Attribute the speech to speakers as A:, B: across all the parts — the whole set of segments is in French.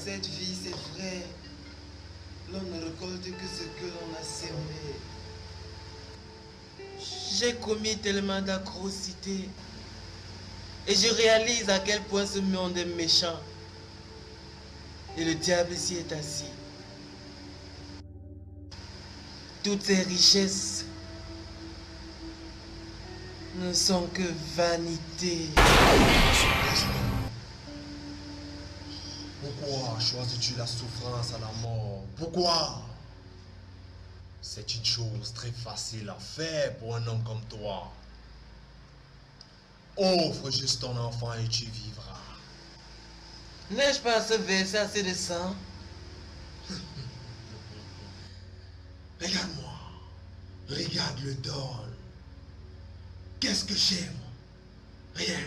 A: cette vie, c'est vrai, l'on ne récolte que ce que l'on a semé. J'ai commis tellement d'atrocités et je réalise à quel point ce monde est méchant. Et le diable s'y est assis. Toutes ces richesses ne sont que vanité.
B: Pourquoi choisis-tu la souffrance à la mort? Pourquoi? C'est une chose très facile à faire pour un homme comme toi. Offre juste ton enfant et tu vivras.
A: N'ai-je pas à ce verset assez de sang?
B: Regarde-moi. Regarde le Don. Qu'est-ce que j'aime? Rien.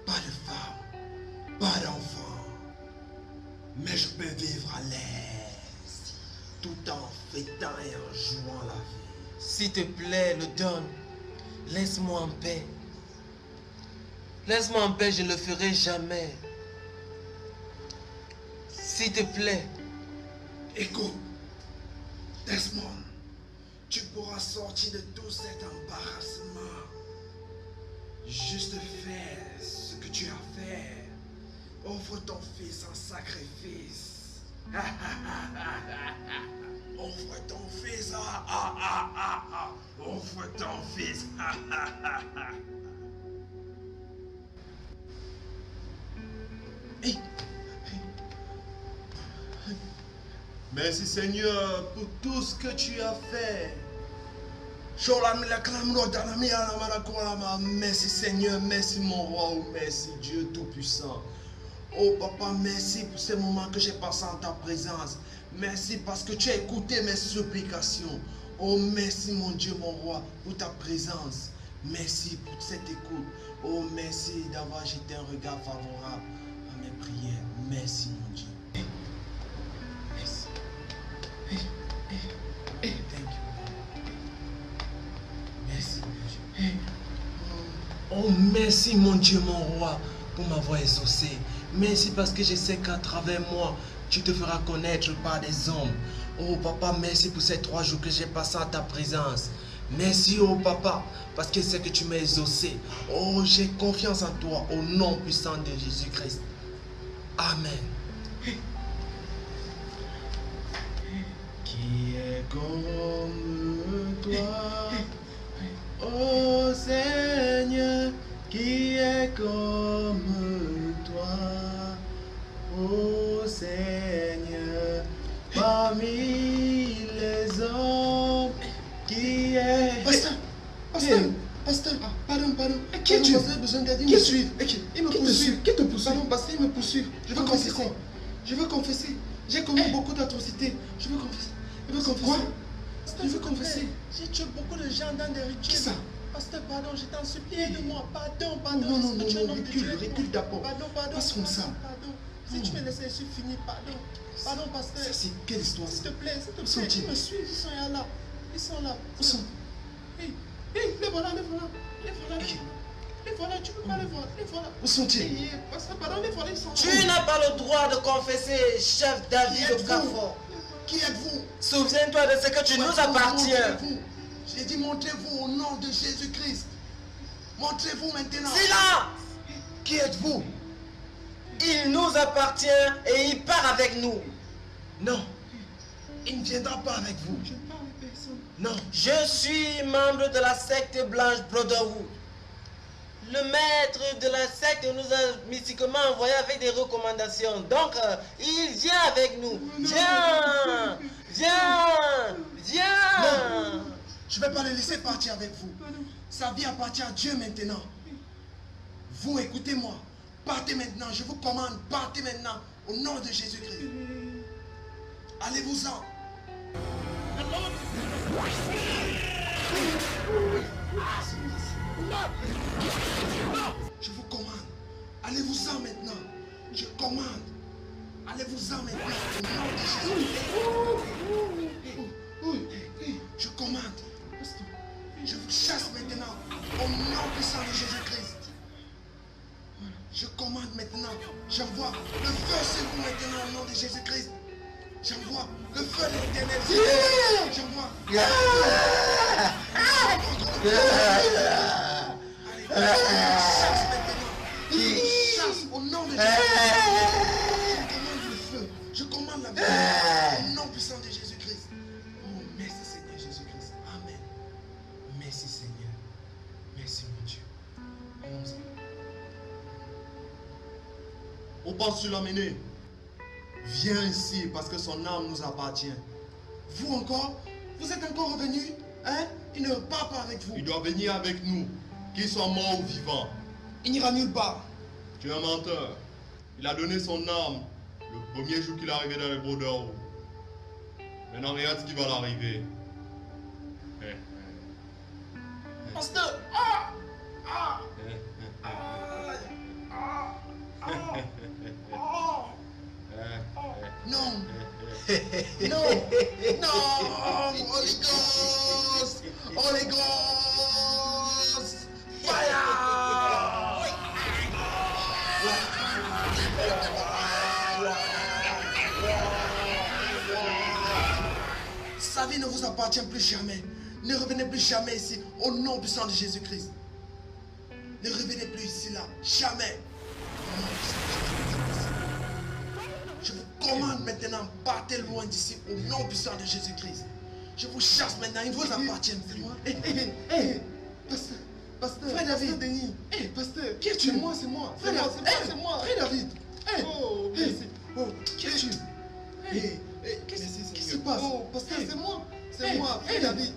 B: Pas de femme. Pas d'enfant. Mais je peux vivre à l'aise. Tout en fêtant et en jouant la vie.
A: S'il te plaît, le Don, laisse-moi en paix. Laisse-moi en paix, je ne le ferai jamais. S'il te plaît.
B: Écoute, Desmond, tu pourras sortir de tout cet embarrassement. Juste faire ce que tu as fait. Offre ton fils en sacrifice. Offre ton fils. Offre ton fils. Hey. Merci Seigneur pour tout ce que tu as fait. Merci Seigneur, merci mon roi, oh merci Dieu Tout-Puissant. Oh papa, merci pour ces moments que j'ai passés en ta présence. Merci parce que tu as écouté mes supplications. Oh merci mon Dieu, mon roi, pour ta présence. Merci pour cette écoute. Oh merci d'avoir jeté un regard favorable à mes prières. Merci mon Dieu. Merci. Thank you. Merci mon Dieu. Oh merci mon Dieu, mon roi, pour m'avoir exaucé. Merci parce que je sais qu'à travers moi, tu te feras connaître par des hommes. Oh papa, merci pour ces 3 jours que j'ai passés à ta présence. Merci oh papa, parce que c'est que tu m'as exaucé. Oh, j'ai confiance en toi, au nom puissant de Jésus-Christ. Amen. Qui est comme toi, oh Seigneur, qui est comme toi, oh Seigneur, parmi les hommes, qui est... Pasteur, pardon. Qui es-tu? Vous avez besoin d'aide, il me suit. Il me poursuit. Qui te poursuit? Pardon, pasteur, il me poursuit. Je veux confesser. J'ai commis beaucoup d'atrocités. Je veux confesser. Quoi? Je veux confesser. J'ai tué beaucoup de gens dans des rituels. Qui ça? Pasteur, pardon, je t'en supplie, aide-moi. Pardon. Non, recule d'abord.
C: Pardon.
B: Passe comme ça.
C: Pardon. Si tu me laisses finir, pardon. Pardon, pasteur.
B: Ça, c'est quelle histoire?
C: S'il te plaît. Ils me suivent, ils sont là. Où sont? Les voilà. Les voilà, tu peux pas les voir. Les voilà.
B: Où sont-ils?
C: Pasteur, pardon, les voilà, ils sont là.
A: Tu n'as pas le droit de confesser, chef David de Carrefour.
B: Qui êtes-vous?
A: Souviens-toi de ce que tu nous appartiens.
B: J'ai dit montrez-vous au nom de Jésus-Christ. Montrez-vous maintenant.
A: Silence!
B: Qui êtes-vous?
A: Il nous appartient et il part avec nous.
B: Non. Il ne viendra pas avec vous.
C: Je ne parle avec personne.
B: Non.
A: Je suis membre de la secte Blanche Brotherhood. Le maître de la secte nous a mystiquement envoyé avec des recommandations. Donc, il vient avec nous. Viens!
B: Non. Je ne vais pas le laisser partir avec vous. Sa vie appartient à Dieu maintenant. Vous, écoutez-moi. Partez maintenant. Je vous commande. Partez maintenant. Au nom de Jésus-Christ. Allez-vous-en. Je vous commande. Allez-vous-en maintenant. Je commande. Allez-vous-en maintenant. Au nom de Jésus-Christ. Je commande. Je vous chasse maintenant. Au nom puissant de Jésus-Christ. Je commande maintenant. J'envoie le feu sur vous maintenant au nom de Jésus-Christ. J'envoie le feu de l'éternel. J'envoie. Chasse maintenant. Chasse au nom de Jésus-Christ. Je commande le feu. Je commande la vie. Au nom puissant de Jésus-Christ. Oh, merci Seigneur Jésus-Christ. Amen. Merci Seigneur. Merci mon Dieu. Allons-y. On pense sur l'emmener. Viens ici parce que son âme nous appartient. Vous encore? Vous êtes encore revenu? Hein? Il ne part pas avec vous.
D: Il doit venir avec nous, qu'il soit mort ou vivant.
B: Il n'ira nulle part.
D: Tu es un menteur. Il a donné son âme le premier jour qu'il est arrivé dans les Bordeaux. Maintenant, regarde ce qui va l'arriver.
B: Pasteur! Non! Non! Non! Holy Ghost! Holy Ghost! Fire! Sa vie ne vous appartient plus jamais. Ne revenez plus jamais ici au nom puissant de Jésus-Christ. Ne revenez plus ici là. Jamais. Au nom puissant de Jésus-Christ. Je vous commande maintenant, partez loin d'ici au nom puissant de Jésus-Christ. Je vous chasse maintenant, il ne vous appartient plus.
C: Pasteur, pasteur,
B: Frère David,
C: Denis. Pasteur,
B: qui es-tu?
C: C'est moi, c'est moi.
B: Frère David,
C: C'est moi.
B: Frère David.
C: Oh, merci.
B: Oh, qui es-tu?
C: Qu'est-ce qui se passe? Oh, pasteur, c'est moi. C'est
B: Hey,
C: moi,
B: hey.
C: Frère David.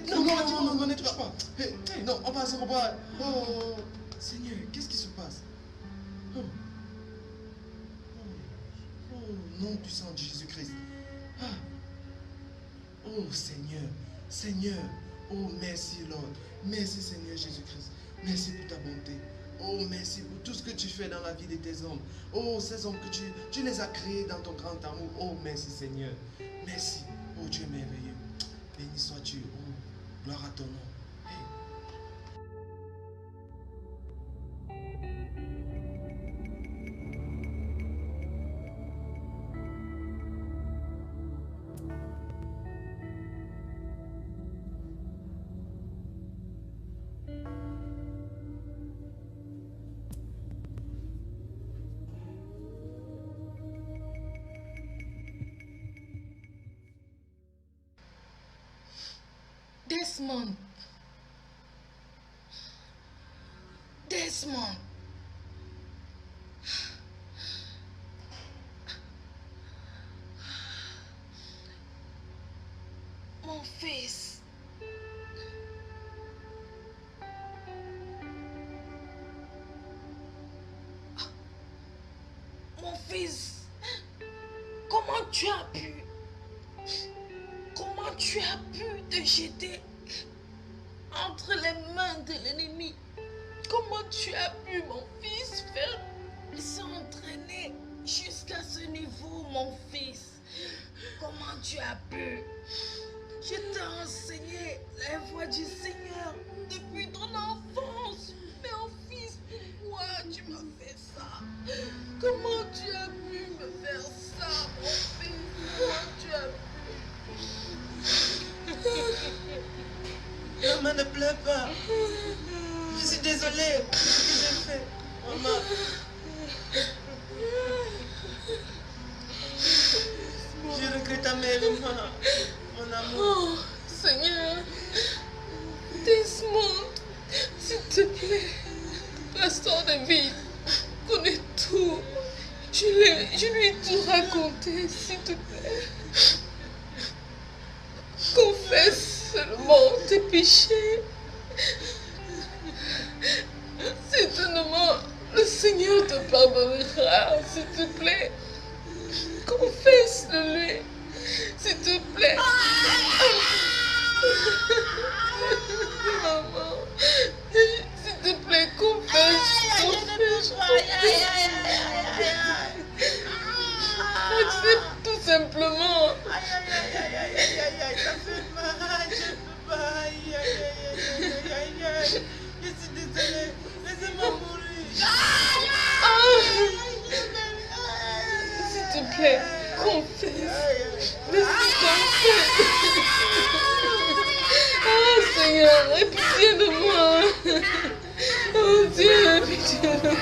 B: Non, non, ne touche pas.
C: Non, on passe. Oh, Seigneur, qu'est-ce qui se passe?
B: Oh, nom puissant de Jésus-Christ. Ah. Oh Seigneur, Seigneur. Oh merci Lord. Merci Seigneur Jésus-Christ. Merci pour ta bonté. Oh merci pour tout ce que tu fais dans la vie de tes hommes. Oh ces hommes que tu les as créés dans ton grand amour. Oh merci Seigneur. Merci. Oh Dieu merveilleux. Béni sois-tu. Oh gloire à ton nom. Hey.
E: Desmond. Desmond. Mon fils. Mon fils. Comment tu as pu? Comment tu as pu te jeter entre les mains de l'ennemi? Comment tu as pu, mon fils, faire s'entraîner jusqu'à ce niveau, mon fils? Comment tu as pu? Je t'ai enseigné la voie du Seigneur depuis ton enfance. Mais mon fils, pourquoi tu m'as fait ça? Comment tu as pu me faire ça, mon fils? Comment tu as pu?
A: Maman, ne pleure pas. Je suis désolée pour ce que j'ai fait. Maman. Je regrette amèrement, mon amour.
E: Oh, Seigneur, Desmond, s'il te plaît, Pasteur David connaît tout. Je lui ai tout raconté, s'il te plaît. Confesse seulement tes péchés. Certainement, le Seigneur te pardonnera, s'il te plaît. Confesse-le lui, s'il te plaît. Maman, s'il te plaît, confesse. Accepte tout simplement.
A: Ça fait mal, je peux pas. Je suis désolée, laissez-moi mourir.
E: Père, confesse. Vas-y, confesse. Oh Seigneur, aie pitié de moi. Oh Dieu, aie pitié de moi.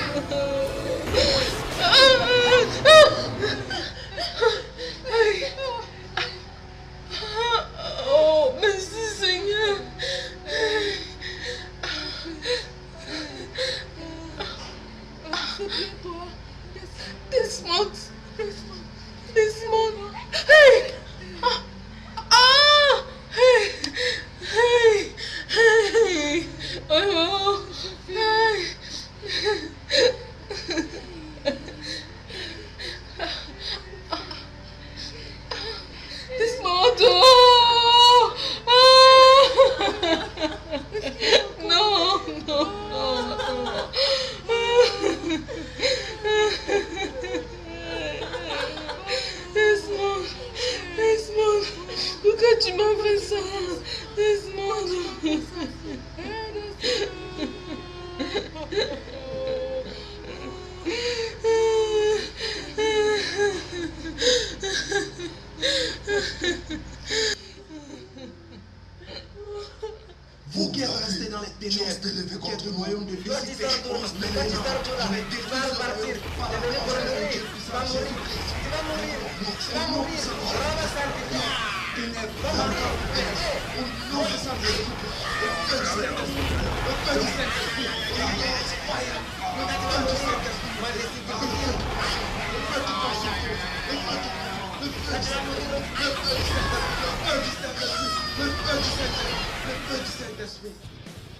E: Oh, merci Seigneur. Desmond. Desmond. Hey! Hey! Hey! Hey! Oh! Hey! Desmond! Oh! Non! Desmond, pourquoi tu m'as fait ça? Desmond.
C: Vous qui restez dans les ténèbres, qui êtes le royaume de Lucifer, je détruis ce royaume par la puissance de Dieu puissant Jésus-Christ. Au nom puissant de Jésus-Christ. Ténèbres, au nom puissant de Jésus-Christ. Le feu du Saint-Esprit. Le feu du Saint-Esprit. Fire. Le feu du Saint-Esprit. Le feu du Saint-Esprit. Le feu du Saint-Esprit. Le feu du Saint-Esprit. Le feu du Saint-Esprit. Le feu du Saint-Esprit. Le feu du Saint-Esprit.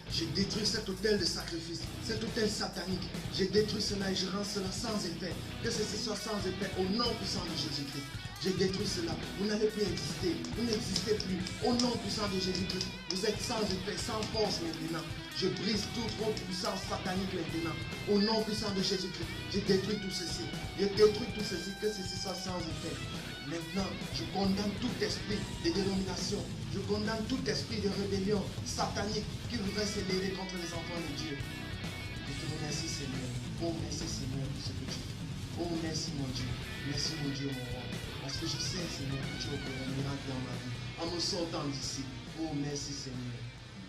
C: J'ai détruit cet autel de sacrifice, cet autel satanique. J'ai détruit cela et je rends cela sans effet. Que ceci soit sans effet au nom puissant de Jésus-Christ. J'ai détruit cela. Vous n'allez plus exister. Vous n'existez plus. Au nom puissant de Jésus-Christ. Vous êtes sans effet, sans force maintenant. Je brise toute votre puissance satanique maintenant. Au nom puissant de Jésus-Christ. J'ai détruit tout ceci. J'ai détruit tout ceci. Que ceci soit sans effet. Maintenant, je condamne tout esprit de dénomination. Je condamne tout esprit de rébellion satanique qui voudrait s'élever contre les enfants de Dieu. Je te remercie, Seigneur. Oh, merci, Seigneur, pour ce que tu fais. Oh, merci, mon Dieu. Merci, mon Dieu, mon roi. Parce que je sais, Seigneur, que tu opères un miracle dans ma vie. En me sortant d'ici. Oh, merci, Seigneur.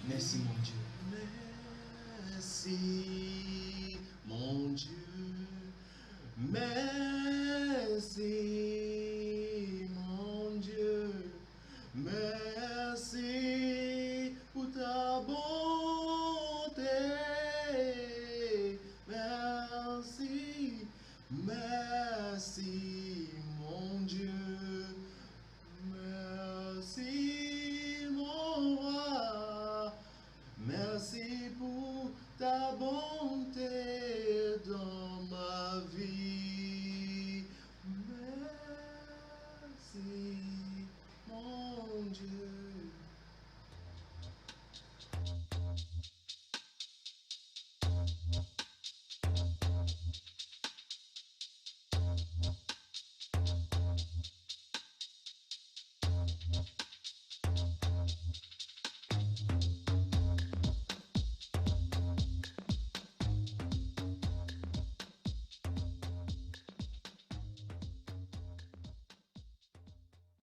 C: Merci, mon Dieu. Merci, mon Dieu. Merci.